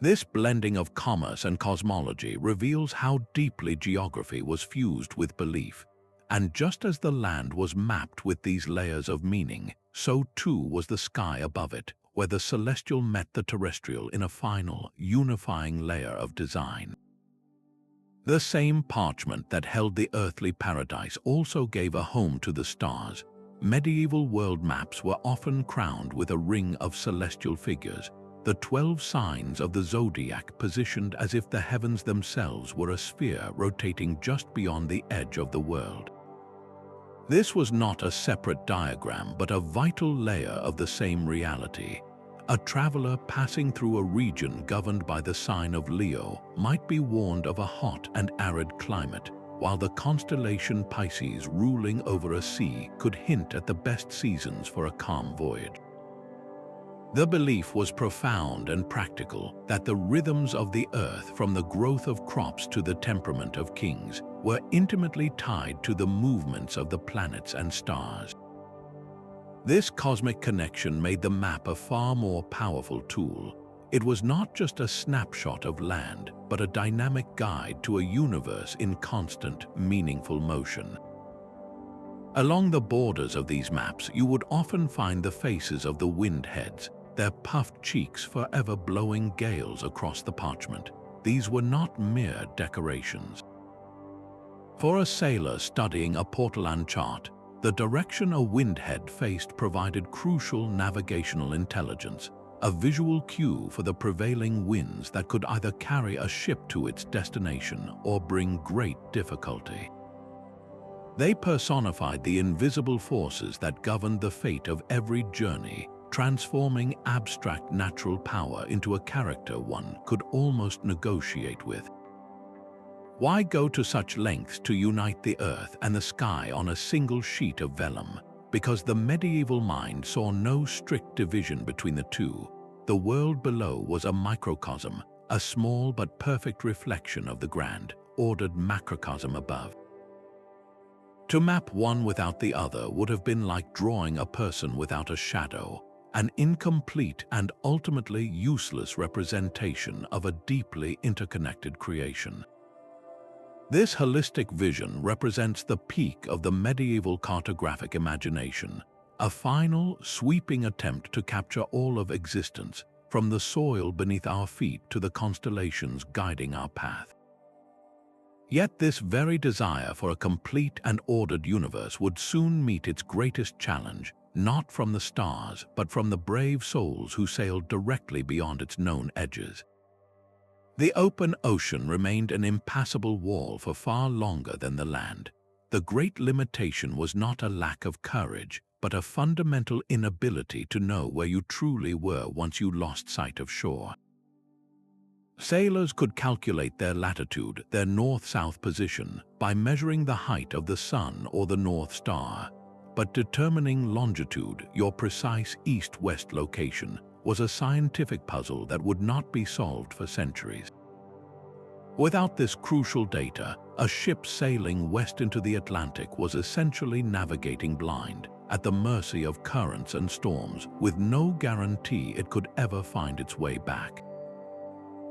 This blending of commerce and cosmology reveals how deeply geography was fused with belief, and just as the land was mapped with these layers of meaning, so too was the sky above it, where the celestial met the terrestrial in a final, unifying layer of design. The same parchment that held the earthly paradise also gave a home to the stars. Medieval world maps were often crowned with a ring of celestial figures, the 12 signs of the zodiac positioned as if the heavens themselves were a sphere rotating just beyond the edge of the world. This was not a separate diagram, but a vital layer of the same reality. A traveler passing through a region governed by the sign of Leo might be warned of a hot and arid climate, while the constellation Pisces ruling over a sea could hint at the best seasons for a calm voyage. The belief was profound and practical that the rhythms of the earth, from the growth of crops to the temperament of kings, were intimately tied to the movements of the planets and stars. This cosmic connection made the map a far more powerful tool. It was not just a snapshot of land, but a dynamic guide to a universe in constant, meaningful motion. Along the borders of these maps, you would often find the faces of the wind heads, their puffed cheeks forever blowing gales across the parchment. These were not mere decorations. For a sailor studying a portolan chart, the direction a wind head faced provided crucial navigational intelligence, a visual cue for the prevailing winds that could either carry a ship to its destination or bring great difficulty. They personified the invisible forces that governed the fate of every journey, transforming abstract natural power into a character one could almost negotiate with. Why go to such lengths to unite the earth and the sky on a single sheet of vellum? Because the medieval mind saw no strict division between the two. The world below was a microcosm, a small but perfect reflection of the grand, ordered macrocosm above. To map one without the other would have been like drawing a person without a shadow, an incomplete and ultimately useless representation of a deeply interconnected creation. This holistic vision represents the peak of the medieval cartographic imagination, a final, sweeping attempt to capture all of existence, from the soil beneath our feet to the constellations guiding our path. Yet this very desire for a complete and ordered universe would soon meet its greatest challenge, not from the stars, but from the brave souls who sailed directly beyond its known edges. The open ocean remained an impassable wall for far longer than the land. The great limitation was not a lack of courage, but a fundamental inability to know where you truly were once you lost sight of shore. Sailors could calculate their latitude, their north-south position, by measuring the height of the sun or the North Star, but determining longitude, your precise east-west location, was a scientific puzzle that would not be solved for centuries. Without this crucial data, a ship sailing west into the Atlantic was essentially navigating blind, at the mercy of currents and storms, with no guarantee it could ever find its way back.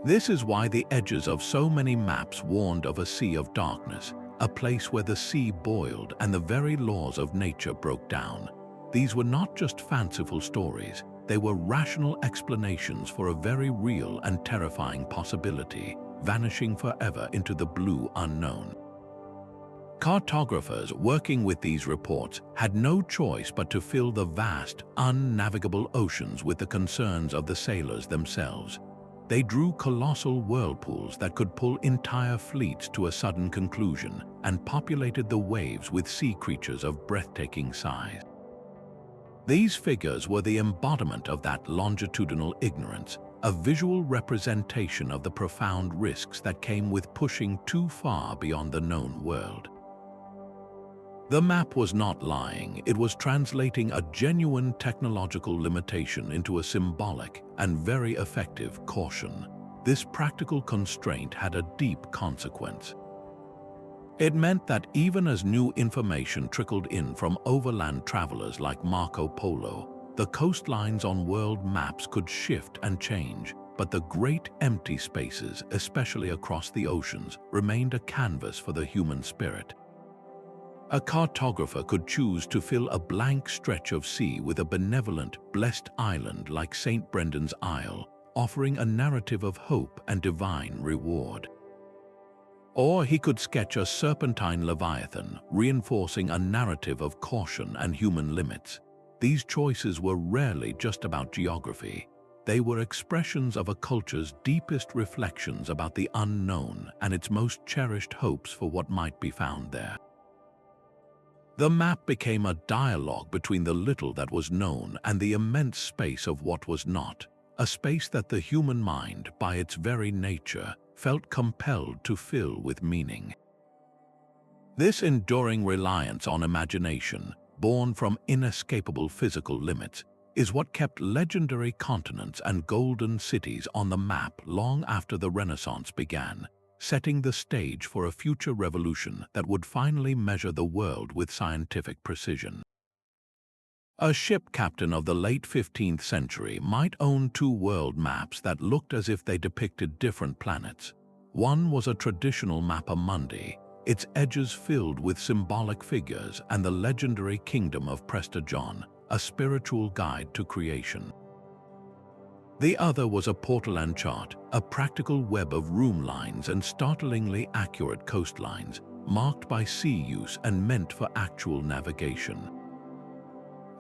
This is why the edges of so many maps warned of a sea of darkness, a place where the sea boiled and the very laws of nature broke down. These were not just fanciful stories, they were rational explanations for a very real and terrifying possibility, vanishing forever into the blue unknown. Cartographers working with these reports had no choice but to fill the vast, unnavigable oceans with the concerns of the sailors themselves. They drew colossal whirlpools that could pull entire fleets to a sudden conclusion and populated the waves with sea creatures of breathtaking size. These figures were the embodiment of that longitudinal ignorance, a visual representation of the profound risks that came with pushing too far beyond the known world. The map was not lying, it was translating a genuine technological limitation into a symbolic and very effective caution. This practical constraint had a deep consequence. It meant that even as new information trickled in from overland travelers like Marco Polo, the coastlines on world maps could shift and change, but the great empty spaces, especially across the oceans, remained a canvas for the human spirit. A cartographer could choose to fill a blank stretch of sea with a benevolent, blessed island like St. Brendan's Isle, offering a narrative of hope and divine reward. Or he could sketch a serpentine leviathan, reinforcing a narrative of caution and human limits. These choices were rarely just about geography. They were expressions of a culture's deepest reflections about the unknown and its most cherished hopes for what might be found there. The map became a dialogue between the little that was known and the immense space of what was not, a space that the human mind, by its very nature, felt compelled to fill with meaning. This enduring reliance on imagination, born from inescapable physical limits, is what kept legendary continents and golden cities on the map long after the Renaissance began, setting the stage for a future revolution that would finally measure the world with scientific precision. A ship captain of the late 15th century might own two world maps that looked as if they depicted different planets. One was a traditional Mappa Mundi, its edges filled with symbolic figures, and the legendary kingdom of Prester, a spiritual guide to creation. The other was a portolan chart, a practical web of room lines and startlingly accurate coastlines, marked by sea use and meant for actual navigation.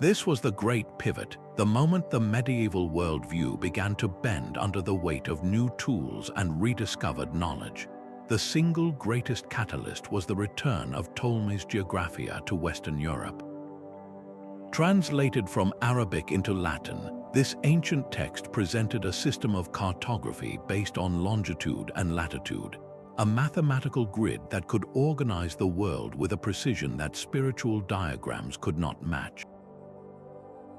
This was the great pivot, the moment the medieval worldview began to bend under the weight of new tools and rediscovered knowledge. The single greatest catalyst was the return of Ptolemy's Geographia to Western Europe. Translated from Arabic into Latin, this ancient text presented a system of cartography based on longitude and latitude, a mathematical grid that could organize the world with a precision that spiritual diagrams could not match.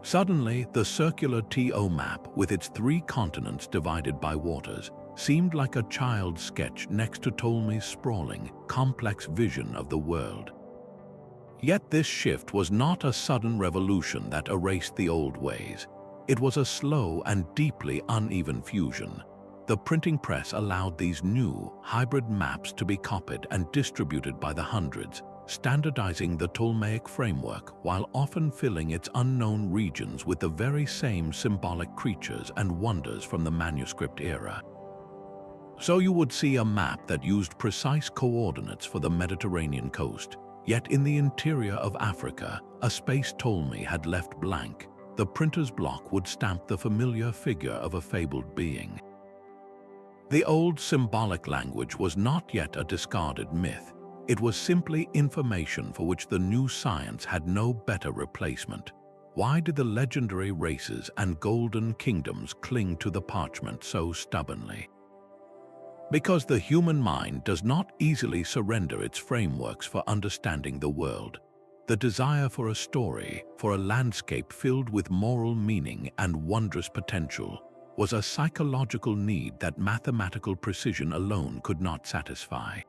Suddenly, the circular TO map, with its 3 continents divided by waters, seemed like a child's sketch next to Ptolemy's sprawling, complex vision of the world. Yet this shift was not a sudden revolution that erased the old ways. It was a slow and deeply uneven fusion. The printing press allowed these new, hybrid maps to be copied and distributed by the hundreds, standardizing the Ptolemaic framework while often filling its unknown regions with the very same symbolic creatures and wonders from the manuscript era. So you would see a map that used precise coordinates for the Mediterranean coast, yet in the interior of Africa, a space Ptolemy had left blank. The printer's block would stamp the familiar figure of a fabled being. The old symbolic language was not yet a discarded myth. It was simply information for which the new science had no better replacement. Why did the legendary races and golden kingdoms cling to the parchment so stubbornly? Because the human mind does not easily surrender its frameworks for understanding the world. The desire for a story, for a landscape filled with moral meaning and wondrous potential, was a psychological need that mathematical precision alone could not satisfy.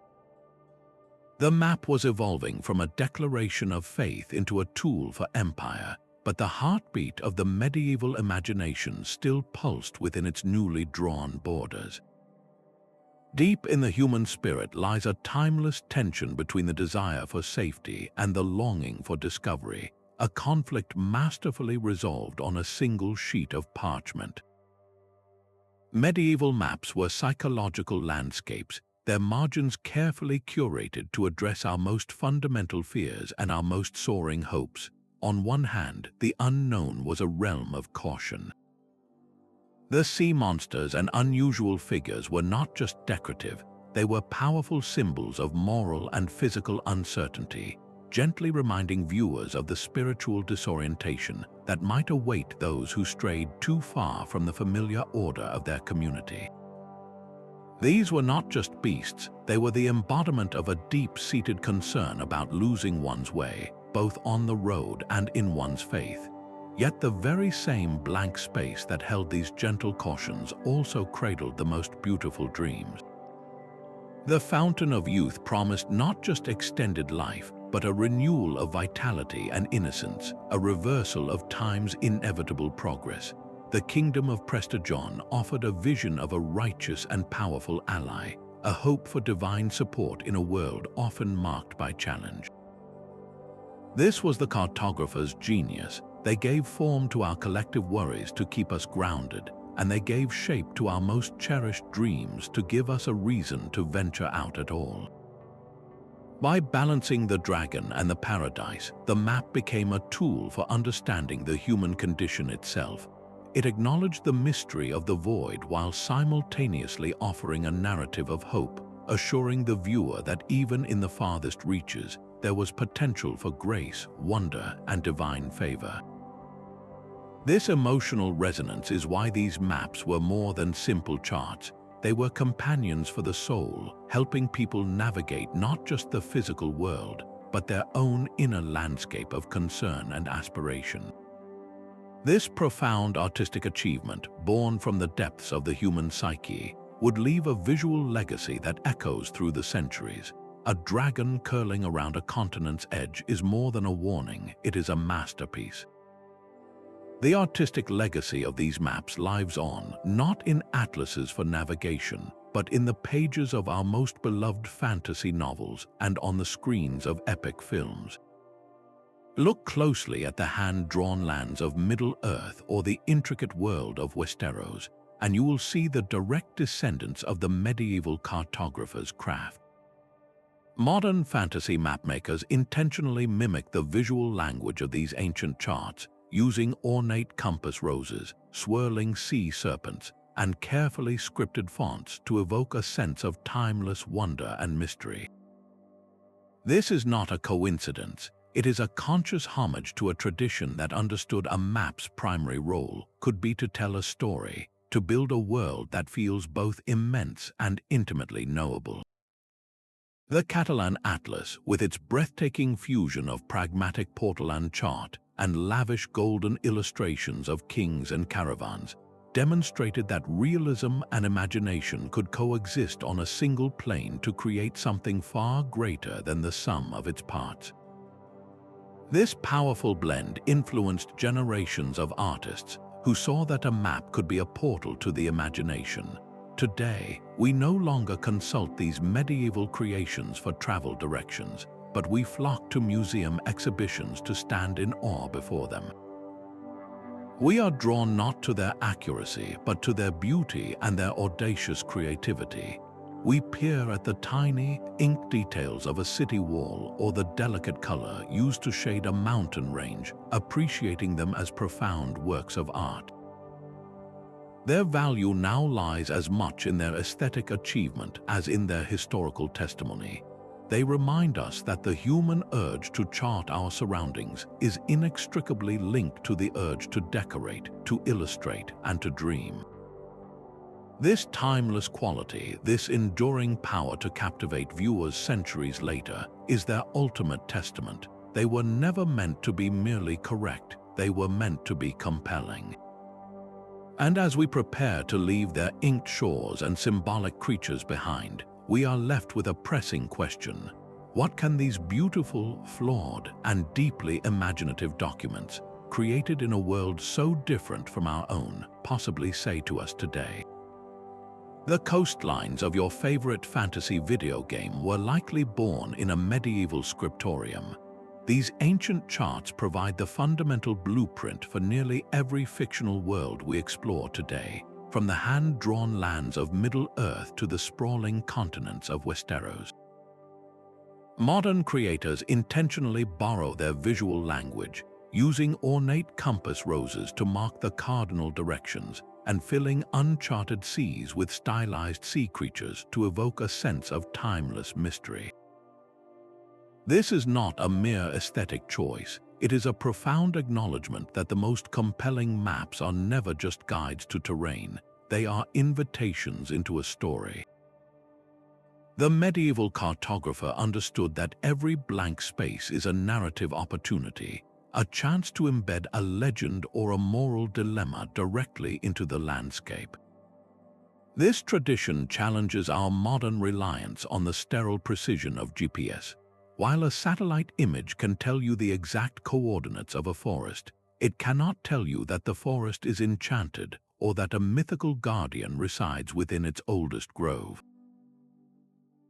The map was evolving from a declaration of faith into a tool for empire, but the heartbeat of the medieval imagination still pulsed within its newly drawn borders. Deep in the human spirit lies a timeless tension between the desire for safety and the longing for discovery, a conflict masterfully resolved on a single sheet of parchment. Medieval maps were psychological landscapes, their margins carefully curated to address our most fundamental fears and our most soaring hopes. On one hand, the unknown was a realm of caution. The sea monsters and unusual figures were not just decorative, they were powerful symbols of moral and physical uncertainty, gently reminding viewers of the spiritual disorientation that might await those who strayed too far from the familiar order of their community. These were not just beasts, they were the embodiment of a deep-seated concern about losing one's way, both on the road and in one's faith. Yet the very same blank space that held these gentle cautions also cradled the most beautiful dreams. The fountain of youth promised not just extended life, but a renewal of vitality and innocence, a reversal of time's inevitable progress. The kingdom of Prester John offered a vision of a righteous and powerful ally, a hope for divine support in a world often marked by challenge. This was the cartographers' genius. They gave form to our collective worries to keep us grounded, and they gave shape to our most cherished dreams to give us a reason to venture out at all. By balancing the dragon and the paradise, the map became a tool for understanding the human condition itself. It acknowledged the mystery of the void while simultaneously offering a narrative of hope, assuring the viewer that even in the farthest reaches, there was potential for grace, wonder, and divine favor. This emotional resonance is why these maps were more than simple charts. They were companions for the soul, helping people navigate not just the physical world, but their own inner landscape of concern and aspiration. This profound artistic achievement, born from the depths of the human psyche, would leave a visual legacy that echoes through the centuries. A dragon curling around a continent's edge is more than a warning, it is a masterpiece. The artistic legacy of these maps lives on, not in atlases for navigation, but in the pages of our most beloved fantasy novels and on the screens of epic films. Look closely at the hand-drawn lands of Middle-earth or the intricate world of Westeros, and you will see the direct descendants of the medieval cartographers' craft. Modern fantasy mapmakers intentionally mimic the visual language of these ancient charts, using ornate compass roses, swirling sea serpents, and carefully scripted fonts to evoke a sense of timeless wonder and mystery. This is not a coincidence. It is a conscious homage to a tradition that understood a map's primary role could be to tell a story, to build a world that feels both immense and intimately knowable. The Catalan Atlas, with its breathtaking fusion of pragmatic Portolan chart and lavish golden illustrations of kings and caravans, demonstrated that realism and imagination could coexist on a single plane to create something far greater than the sum of its parts. This powerful blend influenced generations of artists who saw that a map could be a portal to the imagination. Today, we no longer consult these medieval creations for travel directions, but we flock to museum exhibitions to stand in awe before them. We are drawn not to their accuracy, but to their beauty and their audacious creativity. We peer at the tiny, inked details of a city wall or the delicate color used to shade a mountain range, appreciating them as profound works of art. Their value now lies as much in their aesthetic achievement as in their historical testimony. They remind us that the human urge to chart our surroundings is inextricably linked to the urge to decorate, to illustrate, and to dream. This timeless quality, this enduring power to captivate viewers centuries later, is their ultimate testament. They were never meant to be merely correct, they were meant to be compelling. And as we prepare to leave their inked shores and symbolic creatures behind, we are left with a pressing question. What can these beautiful, flawed, and deeply imaginative documents, created in a world so different from our own, possibly say to us today? The coastlines of your favorite fantasy video game were likely born in a medieval scriptorium. These ancient charts provide the fundamental blueprint for nearly every fictional world we explore today, from the hand-drawn lands of Middle-earth to the sprawling continents of Westeros. Modern creators intentionally borrow their visual language, using ornate compass roses to mark the cardinal directions and filling uncharted seas with stylized sea creatures to evoke a sense of timeless mystery. This is not a mere aesthetic choice. It is a profound acknowledgement that the most compelling maps are never just guides to terrain. They are invitations into a story. The medieval cartographer understood that every blank space is a narrative opportunity, a chance to embed a legend or a moral dilemma directly into the landscape. This tradition challenges our modern reliance on the sterile precision of GPS. While a satellite image can tell you the exact coordinates of a forest, it cannot tell you that the forest is enchanted or that a mythical guardian resides within its oldest grove.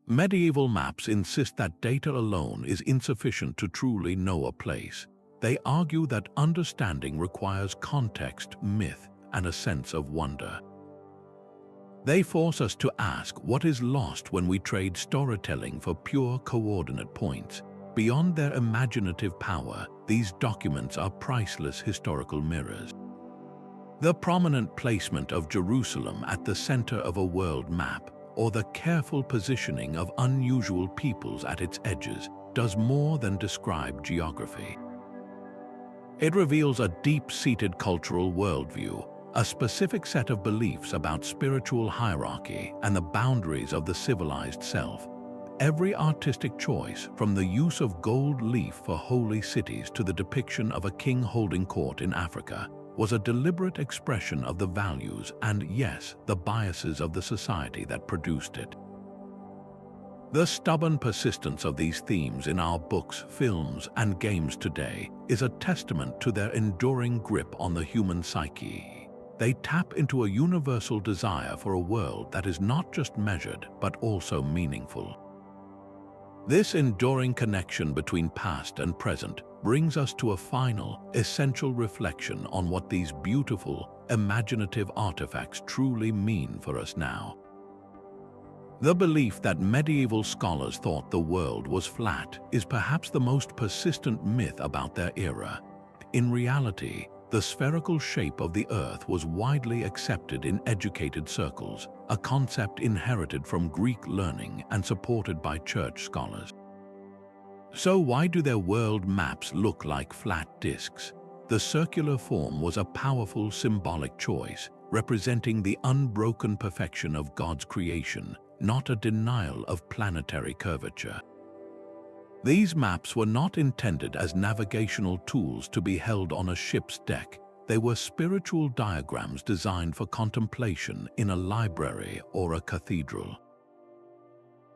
Medieval maps insist that data alone is insufficient to truly know a place. They argue that understanding requires context, myth, and a sense of wonder. They force us to ask what is lost when we trade storytelling for pure coordinate points. Beyond their imaginative power, these documents are priceless historical mirrors. The prominent placement of Jerusalem at the center of a world map, or the careful positioning of unusual peoples at its edges, does more than describe geography. It reveals a deep-seated cultural worldview, a specific set of beliefs about spiritual hierarchy and the boundaries of the civilized self. Every artistic choice, from the use of gold leaf for holy cities to the depiction of a king holding court in Africa, was a deliberate expression of the values and, yes, the biases of the society that produced it. The stubborn persistence of these themes in our books, films, and games today is a testament to their enduring grip on the human psyche. They tap into a universal desire for a world that is not just measured but also meaningful. This enduring connection between past and present brings us to a final, essential reflection on what these beautiful, imaginative artifacts truly mean for us now. The belief that medieval scholars thought the world was flat is perhaps the most persistent myth about their era. In reality, the spherical shape of the Earth was widely accepted in educated circles, a concept inherited from Greek learning and supported by church scholars. So why do their world maps look like flat discs? The circular form was a powerful symbolic choice, representing the unbroken perfection of God's creation, not a denial of planetary curvature. These maps were not intended as navigational tools to be held on a ship's deck. They were spiritual diagrams designed for contemplation in a library or a cathedral.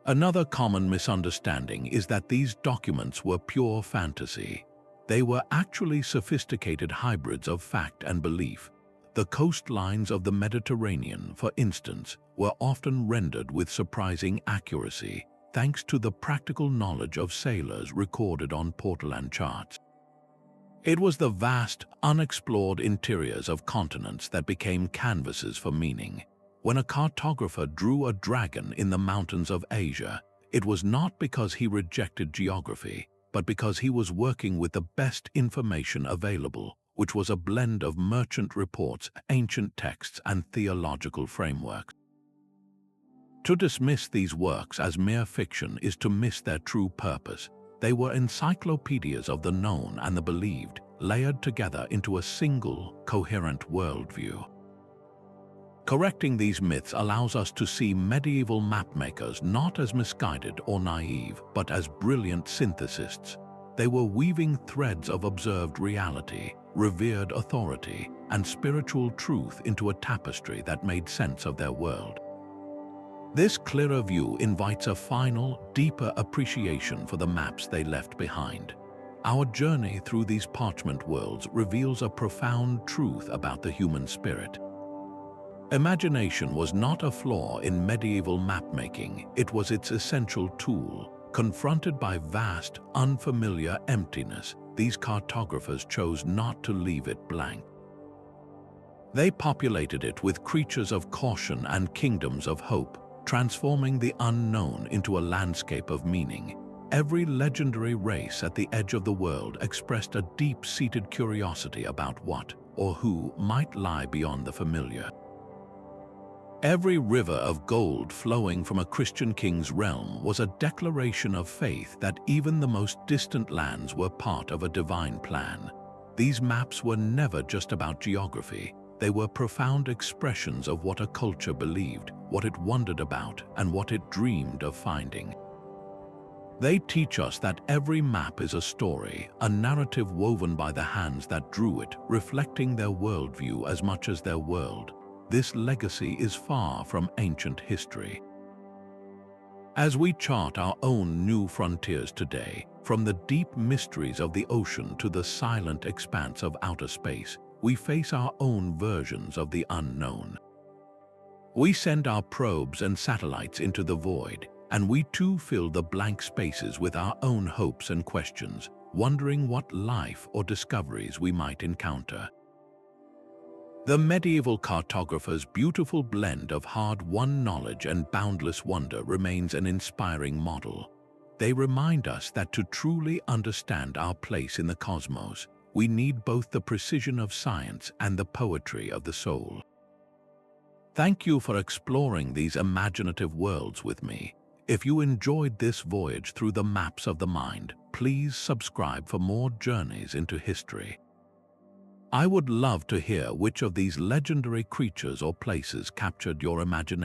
Another common misunderstanding is that these documents were pure fantasy. They were actually sophisticated hybrids of fact and belief. The coastlines of the Mediterranean, for instance, were often rendered with surprising accuracy, thanks to the practical knowledge of sailors recorded on portolan charts. It was the vast, unexplored interiors of continents that became canvases for meaning. When a cartographer drew a dragon in the mountains of Asia, it was not because he rejected geography, but because he was working with the best information available, which was a blend of merchant reports, ancient texts, and theological frameworks. To dismiss these works as mere fiction is to miss their true purpose. They were encyclopedias of the known and the believed, layered together into a single, coherent worldview. Correcting these myths allows us to see medieval mapmakers not as misguided or naive, but as brilliant synthesists. They were weaving threads of observed reality, revered authority, and spiritual truth into a tapestry that made sense of their world. This clearer view invites a final, deeper appreciation for the maps they left behind. Our journey through these parchment worlds reveals a profound truth about the human spirit. Imagination was not a flaw in medieval mapmaking, it was its essential tool. Confronted by vast, unfamiliar emptiness, these cartographers chose not to leave it blank. They populated it with creatures of caution and kingdoms of hope, transforming the unknown into a landscape of meaning. Every legendary race at the edge of the world expressed a deep-seated curiosity about what or who might lie beyond the familiar. Every river of gold flowing from a Christian king's realm was a declaration of faith that even the most distant lands were part of a divine plan. These maps were never just about geography. They were profound expressions of what a culture believed, what it wondered about, and what it dreamed of finding. They teach us that every map is a story, a narrative woven by the hands that drew it, reflecting their worldview as much as their world. This legacy is far from ancient history. As we chart our own new frontiers today, from the deep mysteries of the ocean to the silent expanse of outer space, we face our own versions of the unknown. We send our probes and satellites into the void, and we too fill the blank spaces with our own hopes and questions, wondering what life or discoveries we might encounter. The medieval cartographer's beautiful blend of hard-won knowledge and boundless wonder remains an inspiring model. They remind us that to truly understand our place in the cosmos, we need both the precision of science and the poetry of the soul. Thank you for exploring these imaginative worlds with me. If you enjoyed this voyage through the maps of the mind, please subscribe for more journeys into history. I would love to hear which of these legendary creatures or places captured your imagination.